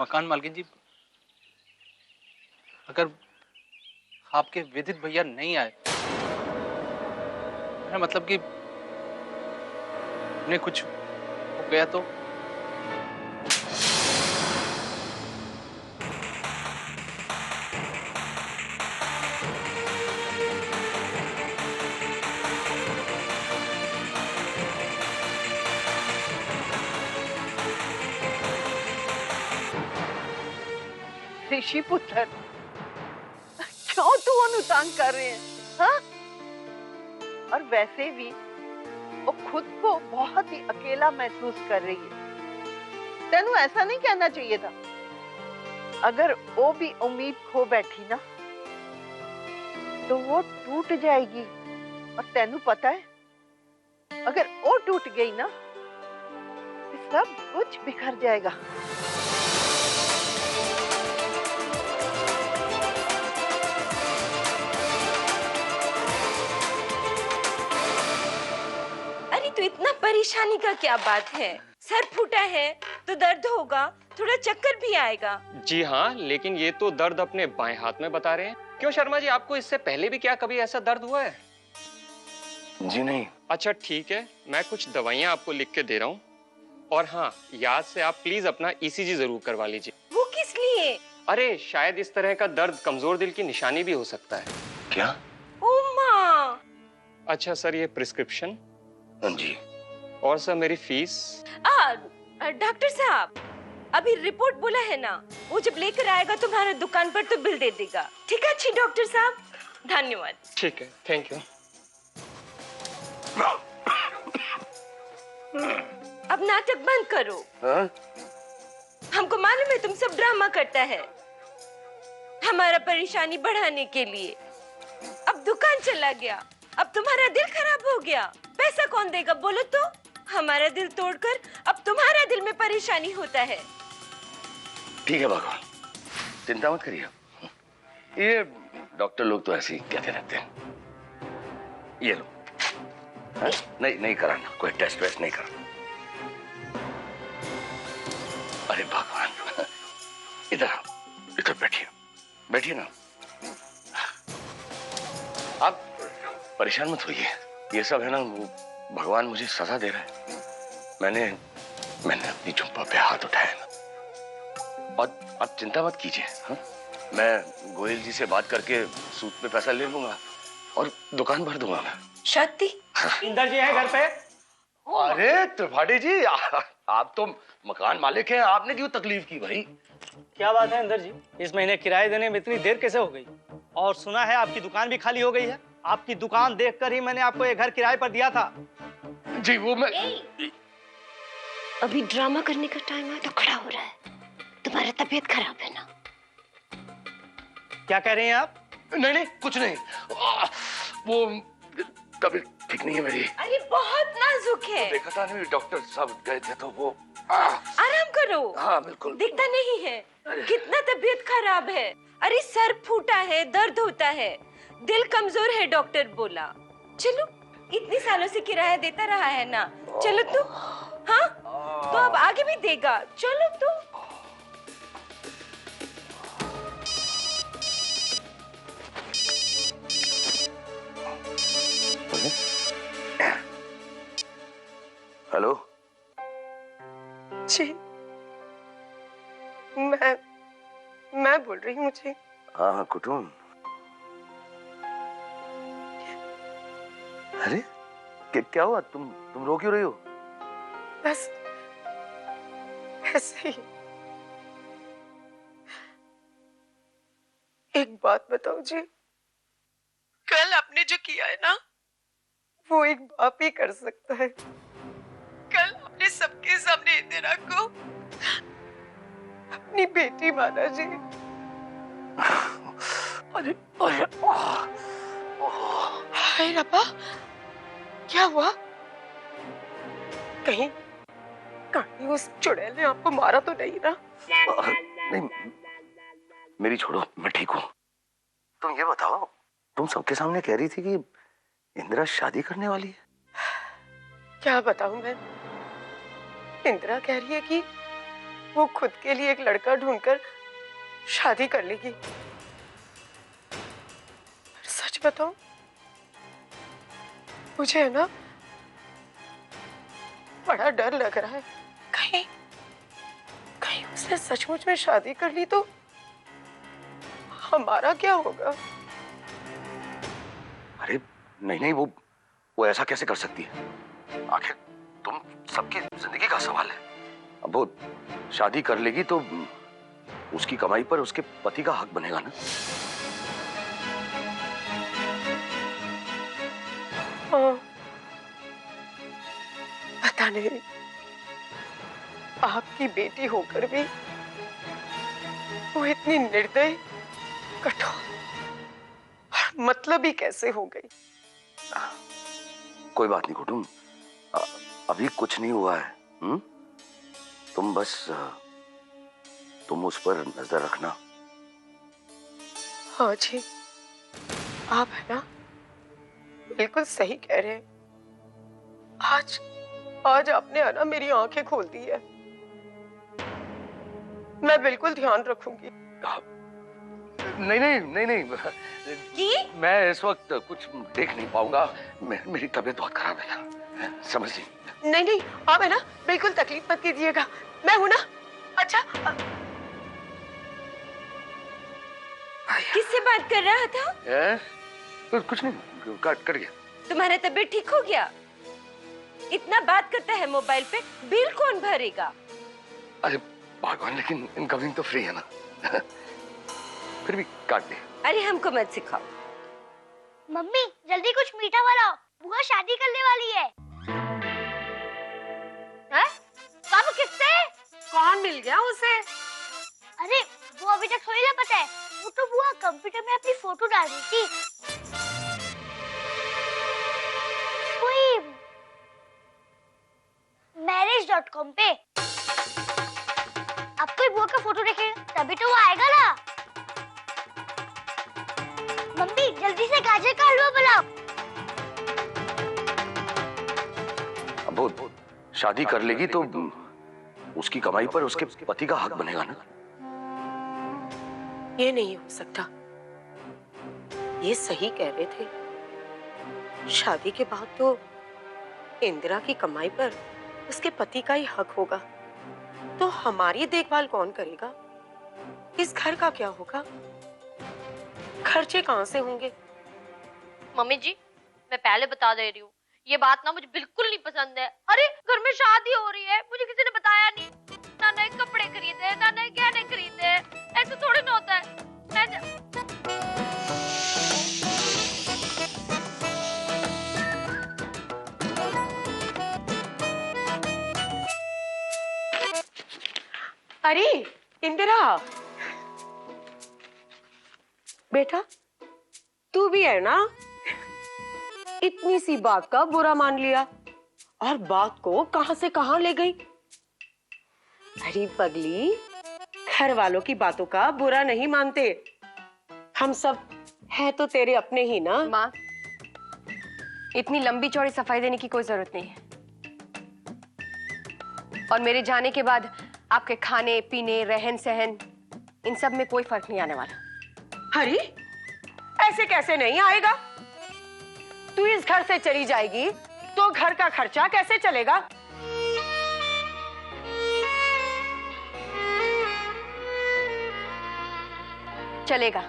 मकान मालकिन जी, अगर आपके विदित भैया नहीं आए, मेरा मतलब कि उन्हें कुछ हो गया तो? ऋषि पुत्र, क्यों तू अनुतान कर रहे हैं? हाँ? और वैसे भी वो खुद को बहुत ही अकेला महसूस कर रही है। तेनू ऐसा नहीं कहना चाहिए था। अगर वो भी उम्मीद खो बैठी ना, तो वो टूट जाएगी। और तेनू पता है, अगर वो टूट गई ना, तो सब कुछ बिखर जाएगा। तो इतना परेशानी का क्या बात है? सर फूटा है तो दर्द होगा, थोड़ा चक्कर भी आएगा। जी हाँ, लेकिन ये तो दर्द अपने बाएं हाथ में बता रहे हैं। क्यों शर्मा जी, आपको इससे पहले भी क्या कभी ऐसा दर्द हुआ है? जी नहीं। अच्छा ठीक है, मैं कुछ दवाइयाँ आपको लिख के दे रहा हूँ। और हाँ, याद से आप प्लीज अपना ईसीजी जरूर करवा लीजिए। वो किस लिए? अरे शायद इस तरह का दर्द कमजोर दिल की निशानी भी हो सकता है। क्या? ओ माँ। अच्छा सर, ये प्रिस्क्रिप्शन। जी। और सर मेरी फीस। डॉक्टर साहब, अभी रिपोर्ट बोला है ना, वो जब लेकर आएगा तुम्हारे दुकान पर तो बिल दे देगा। ठीक है अच्छी डॉक्टर साहब, धन्यवाद। ठीक है, थैंक यू। अब नाटक बंद करो। हमको मालूम है तुम सब ड्रामा करता है हमारा परेशानी बढ़ाने के लिए। अब दुकान चला गया, अब तुम्हारा दिल खराब हो गया, पैसा कौन देगा बोलो तो? हमारा दिल तोड़कर अब तुम्हारा दिल में परेशानी होता है। ठीक है भगवान, चिंता मत करिए। ये डॉक्टर लोग तो ऐसे ही कहते रहते हैं। ये लो। नहीं कराना, कोई टेस्ट वेस्ट नहीं कराना। अरे भगवान, इधर बैठिए ना। आप परेशान मत होइए, ये सब है ना, वो भगवान मुझे सजा दे रहा है। मैंने अपनी झुम्पा पे हाथ उठाया ना। और आप चिंता मत कीजिए। हाँ, मैं गोयल जी से बात करके सूद पे पैसा ले लूंगा और दुकान भर दूंगा मैं। शक्ति, इंदर जी है घर पे? अरे त्रिपाठी जी, आप तो मकान मालिक हैं, आपने क्यों तकलीफ की भाई? क्या बात है इंदर जी, इस महीने किराए देने में इतनी देर कैसे हो गई? और सुना है आपकी दुकान भी खाली हो गई है। आपकी दुकान देखकर ही मैंने आपको ये घर किराए पर दिया था। जी वो मैं अभी ड्रामा करने का टाइम है तो खड़ा हो रहा है। तुम्हारा तबीयत खराब है ना? क्या कह रहे हैं आप? नहीं कुछ नहीं, वो तबीयत ठीक नहीं है मेरी। अरे बहुत नाजुक है। तो देखा था नहीं, डॉक्टर साहब गए थे तो वो आराम करो। हाँ बिल्कुल। दिखता नहीं है कितना तबीयत खराब है। अरे सर फूटा है, दर्द होता है, दिल कमजोर है, डॉक्टर बोला। चलो, इतने सालों से किराया देता रहा है ना, चलो तो। हाँ तो अब आगे भी देगा, चलो तो। हेलो जी, मैं बोल रही हूँ जी। हाँ कुटुम। अरे क्या हुआ? तुम रो क्यों रही हो? बस ऐसे ही। एक बात बताओ जी, कल आपने जो किया है ना, वो एक बाप ही कर सकता है। कल आपने सबके सामने इंदिरा को अपनी बेटी माना जी। अरे हाय रब्बा, क्या हुआ? कहीं उस चुड़ैल ने आपको मारा तो नहीं ना? नहीं, मेरी छोड़ो, मैं ठीक हूँ। तुम ये बताओ, तुम सबके सामने कह रही थी कि इंदिरा शादी करने वाली है। क्या बताऊं मैं? इंदिरा कह रही है कि वो खुद के लिए एक लड़का ढूंढकर शादी कर लेगी। सच बताऊं, मुझे है ना बड़ा डर लग रहा है। कहीं कहीं उसने सचमुच में शादी कर ली तो हमारा क्या होगा? अरे नहीं नहीं, वो ऐसा कैसे कर सकती है? आखिर तुम सबकी जिंदगी का सवाल है। अब वो शादी कर लेगी तो उसकी कमाई पर उसके पति का हक बनेगा ना। हाँ, पता नहीं, आपकी बेटी होकर भी वो इतनी निर्दयी, कठोर और मतलबी कैसे हो गई? कोई बात नहीं कुटुम, अभी कुछ नहीं हुआ है। तुम बस तुम उस पर नजर रखना। हाँ जी, आप है ना बिल्कुल सही कह रहे हैं। आज आपने है ना मेरी आंखें खोल दी है। मैं बिल्कुल ध्यान रखूंगी। नहीं नहीं नहीं नहीं, जी? मैं इस वक्त कुछ देख नहीं पाऊंगा। मेरी तबीयत बहुत खराब है ना, समझ नहीं नहीं, आप है ना बिल्कुल तकलीफ मत कीजिएगा, मैं हूं ना। अच्छा, किससे बात कर रहा था? कुछ नहीं, कट गया। तुम्हारा तबीयत ठीक हो गया? इतना बात करता है मोबाइल पे, बिल कौन भरेगा? अरे भगवान, लेकिन इनकमिंग तो फ्री है ना। फिर भी काट दे। अरे हमको मत सिखाओ। मम्मी जल्दी कुछ मीठा बनाओ, बुआ शादी करने वाली है। कब, किससे? कौन मिल गया उसे? अरे वो अभी तक थोड़ी ना पता है, वो तो बुआ कंप्यूटर में अपनी फोटो डाल रही थी। कोई marriage.com पे। अब कोई बुआ का फोटो देखेगा तभी तो वो आएगा ना। मम्मी जल्दी से गाजर का हलवा बनाओ। अब वो शादी कर लेगी तो उसकी कमाई पर उसके पति का हक बनेगा ना। ये नहीं हो सकता। ये सही कह रहे थे, शादी के बाद तो इंदिरा की कमाई पर उसके पति का ही हक होगा। तो हमारी देखभाल कौन करेगा? इस घर का क्या होगा? खर्चे कहां से होंगे? मम्मी जी मैं पहले बता दे रही हूँ, ये बात ना मुझे बिल्कुल नहीं पसंद है। अरे घर में शादी हो रही है, मुझे किसी ने बताया नहीं। ना नए कपड़े खरीदे, ना नए गहने खरीदे, ऐसे थोड़ी ना होता है। अरे इंदिरा, बेटा तू भी है ना? इतनी सी बात का बुरा मान लिया और बात को कहां से कहां ले गई। अरे पगली, घर वालों की बातों का बुरा नहीं मानते। हम सब है तो तेरे अपने ही ना। माँ, इतनी लंबी चौड़ी सफाई देने की कोई जरूरत नहीं है। और मेरे जाने के बाद आपके खाने पीने रहन सहन इन सब में कोई फर्क नहीं आने वाला। अरे ऐसे कैसे नहीं आएगा? तू इस घर से चली जाएगी तो घर का खर्चा कैसे चलेगा? चलेगा।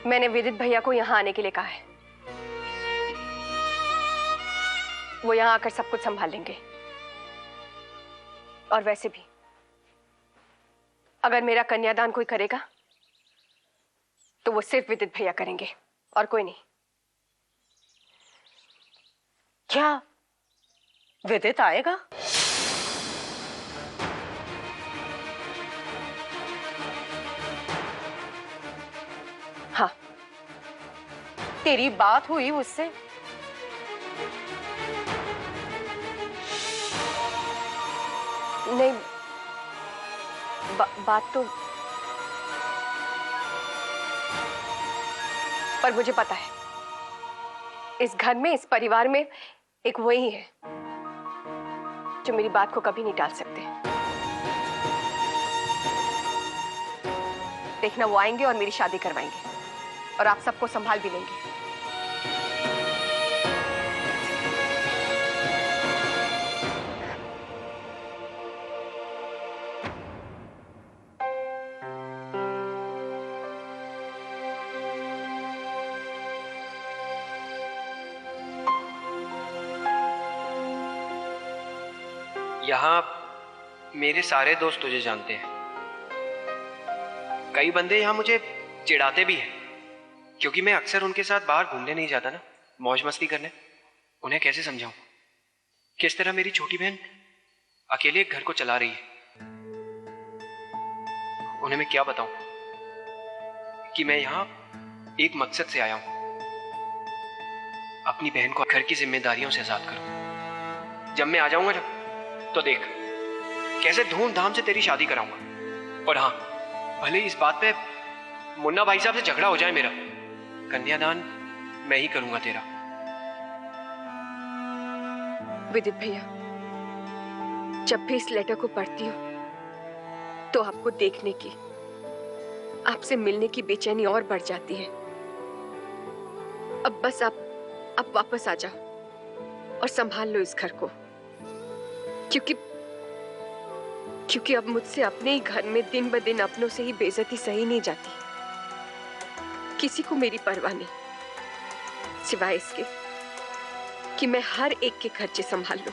मैंने विदित भैया को यहां आने के लिए कहा है। वो यहां आकर सब कुछ संभाल लेंगे। और वैसे भी अगर मेरा कन्यादान कोई करेगा तो वो सिर्फ विदित भैया करेंगे और कोई नहीं। क्या विदित आएगा? हाँ। तेरी बात हुई उससे? नहीं, बात तो, पर मुझे पता है इस घर में, इस परिवार में एक वही है जो मेरी बात को कभी नहीं टाल सकते। देखना, वो आएंगे और मेरी शादी करवाएंगे और आप सबको संभाल भी लेंगे। यहाँ मेरे सारे दोस्त तुझे जानते हैं। कई बंदे यहाँ मुझे चिढ़ाते भी हैं क्योंकि मैं अक्सर उनके साथ बाहर घूमने नहीं जाता ना, मौज मस्ती करने। उन्हें कैसे समझाऊं किस तरह मेरी छोटी बहन अकेले एक घर को चला रही है। उन्हें मैं क्या बताऊं कि मैं यहाँ एक मकसद से आया हूं, अपनी बहन को घर की जिम्मेदारियों से आजाद करूं। जब मैं आ जाऊंगा ना तो देख कैसे धूमधाम से तेरी शादी कराऊंगा। और हाँ, भले ही इस बात पे मुन्ना भाई साहब से झगड़ा हो जाए मेरा, कन्यादान मैं ही करूंगा तेरा। विदित भैया, जब भी इस लेटर को पढ़ती हूँ तो आपको देखने की, आपसे मिलने की बेचैनी और बढ़ जाती है। अब बस आप वापस आ जाओ और संभाल लो इस घर को, क्योंकि अब मुझसे अपने ही घर में दिन ब दिन अपनों से ही बेइज्जती सही नहीं जाती। किसी को मेरी परवाह नहीं, सिवाय इसके कि मैं हर एक के खर्चे संभाल लूं,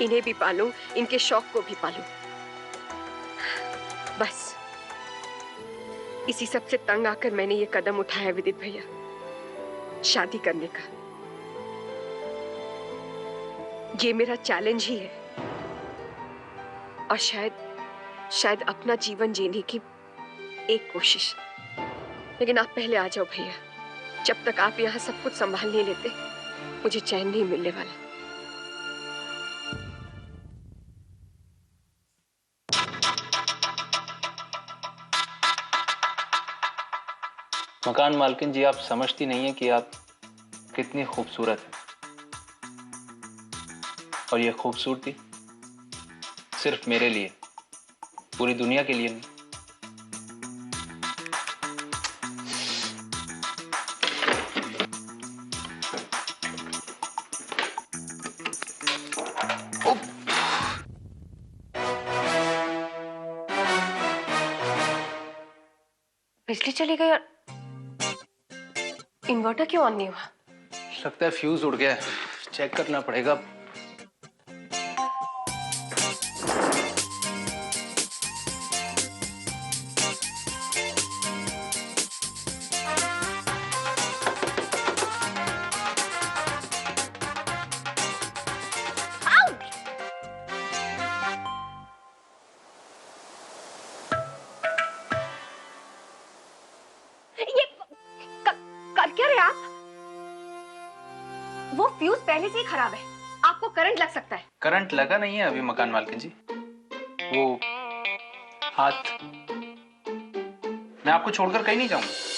इन्हें भी पालूं, इनके शौक को भी पालूं। बस इसी सब से तंग आकर मैंने ये कदम उठाया विदित भैया, शादी करने का। ये मेरा चैलेंज ही है और शायद अपना जीवन जीने की एक कोशिश। लेकिन आप पहले आ जाओ भैया, जब तक आप यहाँ सब कुछ संभाल नहीं लेते मुझे चैन नहीं मिलने वाला। मकान मालकिन जी, आप समझती नहीं है कि आप कितनी खूबसूरत है, और ये खूबसूरती सिर्फ मेरे लिए, पूरी दुनिया के लिए नहीं। बिजली चली गई और इन्वर्टर क्यों ऑन नहीं हुआ? लगता है फ्यूज उड़ गया है, चेक करना पड़ेगा। वो फ्यूज पहले से ही खराब है, आपको करंट लग सकता है। करंट लगा नहीं है अभी मकान मालकिन जी, वो हाथ, मैं आपको छोड़कर कहीं नहीं जाऊंगा।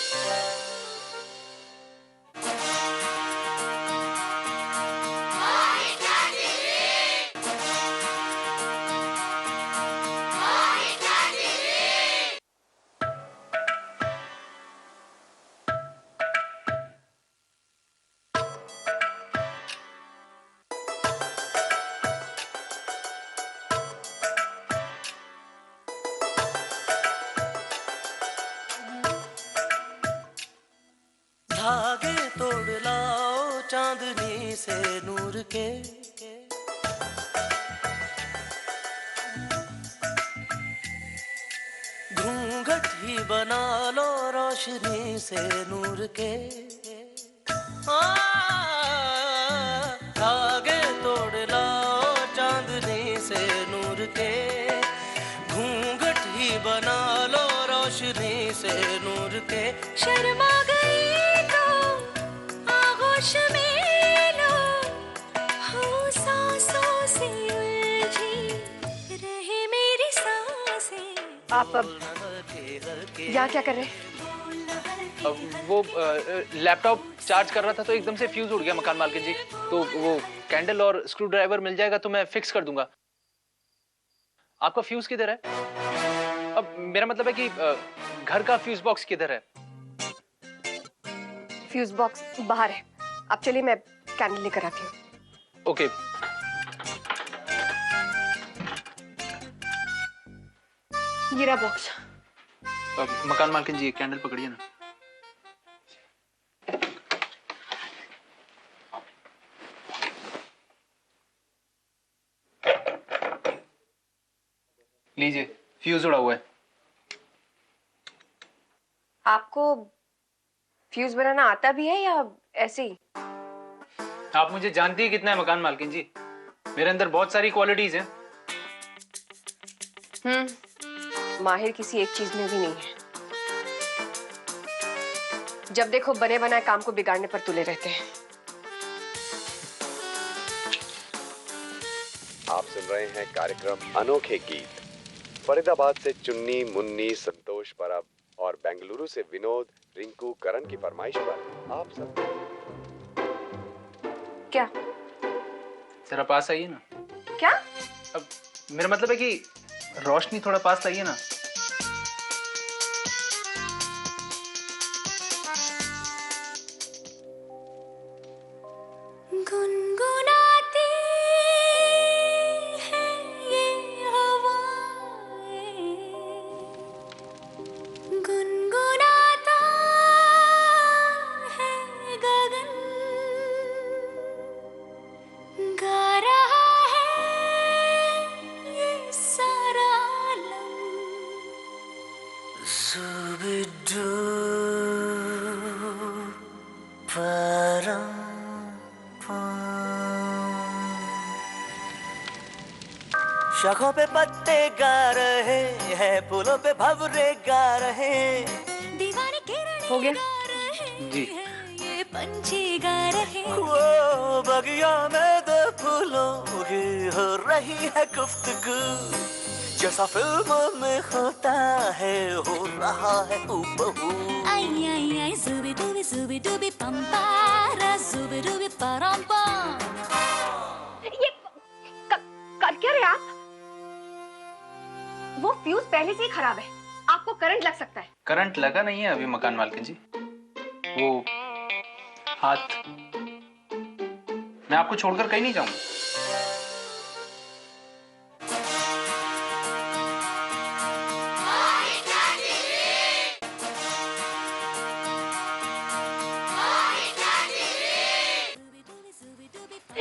धागे तोड़ लाओ चांदनी से नूर के, घूंघट ही बना लो रोशनी से नूर के। धागे तोड़ लाओ चांदनी से नूर के, घूंघट ही बना लो रोशनी से नूर के। शर्मा गई तो आगोश में लो, हो सांसों से उलझी रहे मेरी सांसें। आप अब यहाँ क्या कर रहे हैं? वो लैपटॉप चार्ज कर रहा था तो एकदम से फ्यूज उड़ गया मकान मालकिन जी। तो वो कैंडल और स्क्रू ड्राइवर मिल जाएगा तो मैं फिक्स कर दूंगा। आपका फ्यूज किधर है? अब मेरा मतलब है कि घर का फ्यूज बॉक्स किधर है? फ्यूज बॉक्स बाहर है। आप चलिए, मैं कैंडल लेकर आती हूँ। ओके। ये रहा बॉक्स। मकान मालकिन जी कैंडल पकड़िए ना। लीजिए, फ्यूज उड़ा हुआ है। आपको फ्यूज बनाना आता भी है या ऐसे ही? आप मुझे जानती है कितना है मकान मालकिन जी, मेरे अंदर बहुत सारी क्वालिटीज हैं। माहिर किसी एक चीज में भी नहीं है। जब देखो बने बनाए काम को बिगाड़ने पर तुले रहते हैं। आप सुन रहे हैं कार्यक्रम अनोखे गीत। फरीदाबाद से चुन्नी, मुन्नी, संतोष, परब और बेंगलुरु से विनोद, रिंकू, करण की फरमाइश पर आप सब क्या? जरा पास आइए ना। क्या? अब मेरा मतलब है कि रोशनी थोड़ा पास लाइए ना। गुनगुनाती है ये हवाएं, गुनगुनाता है गगन, गा रहा है ये सारा आलम। ज़ुबिदू परम शाखों पे पत्ते गा रहे हैं, फूलों पे भंवरे गा रहे हैं। दीवाने किरण हो गया जी। ये पंछी गा रहे हैं। वो बगिया में दो फूलों की हो रही है गुफ्तगू, जैसा फिल्मों में होता है हो रहा है हूबहू। आई आई आई जुबी डूबी पंपारा जुबी डूबी परम्पम। ये कर क्या रहे आप? वो फ्यूज पहले से ही खराब है, आपको करंट लग सकता है। करंट लगा नहीं है अभी मकान मालकिन जी। वो हाथ, मैं आपको छोड़कर कहीं नहीं जाऊंगा।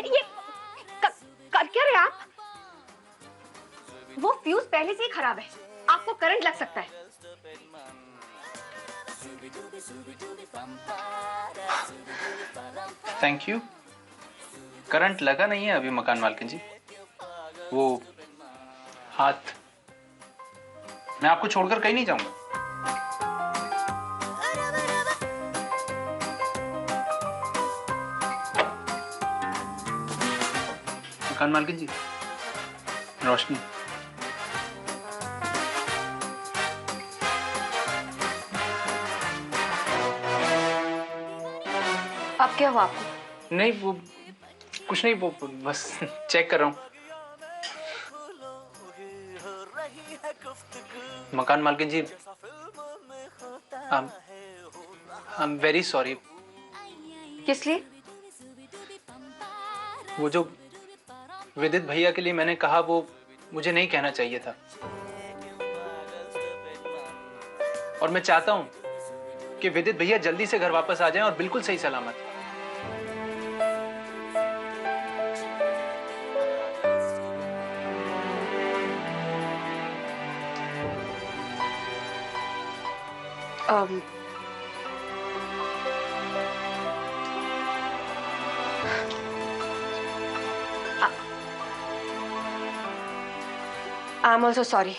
ये कर क्या रहे आप? वो फ्यूज पहले से ही खराब है, आपको करंट लग सकता है। Thank you. करंट लगा नहीं है अभी मकान मालकिन जी। वो हाथ, मैं आपको छोड़कर कहीं नहीं जाऊंगा। मकान मालकिन जी, रोशनी। अब क्या हुआ आपको? नहीं, वो कुछ नहीं, वो बस चेक कर रहा हूँ। मकान मालकिन जी, आई एम वेरी सॉरी। किस लिए? वो जो विदित भैया के लिए मैंने कहा वो मुझे नहीं कहना चाहिए था, और मैं चाहता हूं कि विदित भैया जल्दी से घर वापस आ जाएं और बिल्कुल सही सलामत। I'm also sorry.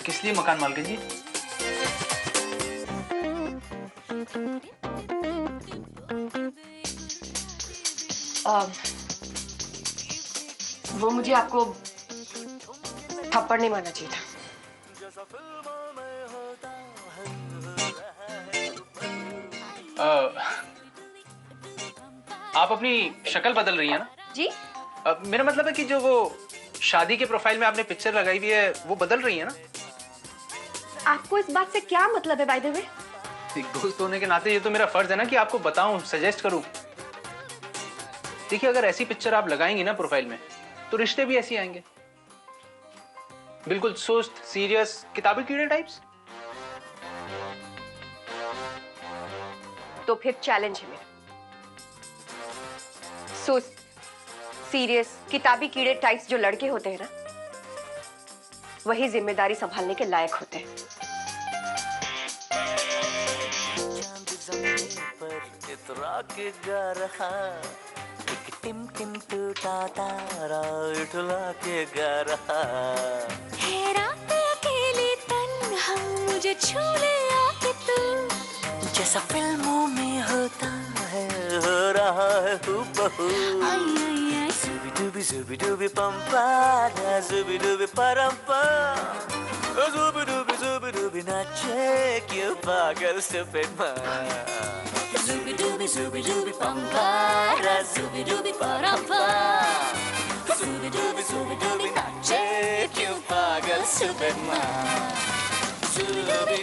किस लिए मकान मालकिन जी? वो मुझे आपको थप्पड़ नहीं मारना चाहिए था। आप अपनी शक्ल बदल रही हैं ना? जी? मेरा मतलब है कि जो वो शादी के प्रोफाइल में आपने पिक्चर लगाई हुई है वो बदल रही है ना? आपको इस बात से क्या मतलब है बाय द वे? एक दोस्त होने के नाते ये तो मेरा फर्ज है ना कि आपको बताऊं, सजेस्ट करूं। देखिए, अगर ऐसी पिक्चर आप लगाएंगी ना प्रोफाइल में तो रिश्ते भी ऐसे आएंगे, बिल्कुल सुस्त, सीरियस, किताबी कीड़े टाइप्स। तो फिर चैलेंज है मेरा। सुस्त, सीरियस, किताबी कीड़े टाइप्स जो लड़के होते हैं ना, वही जिम्मेदारी संभालने के लायक होते हैं। इतरा के गा रहा, एक टिम टिम टूटा तारा उठला के गा रहा। है रात अकेली तन्हा मुझे छू ले आके तू, जैसा फिल्मों में होता है हो रहा है हूबहू। जुबी डूबी पंपा, जुबी डूबी परंपा, जुबी डूबी नाचे क्यों पागल सफेद माँ। zubi dubi pampa, zubi dubi parampa, zubi dubi nache kyun pagal Superman, zubi dubi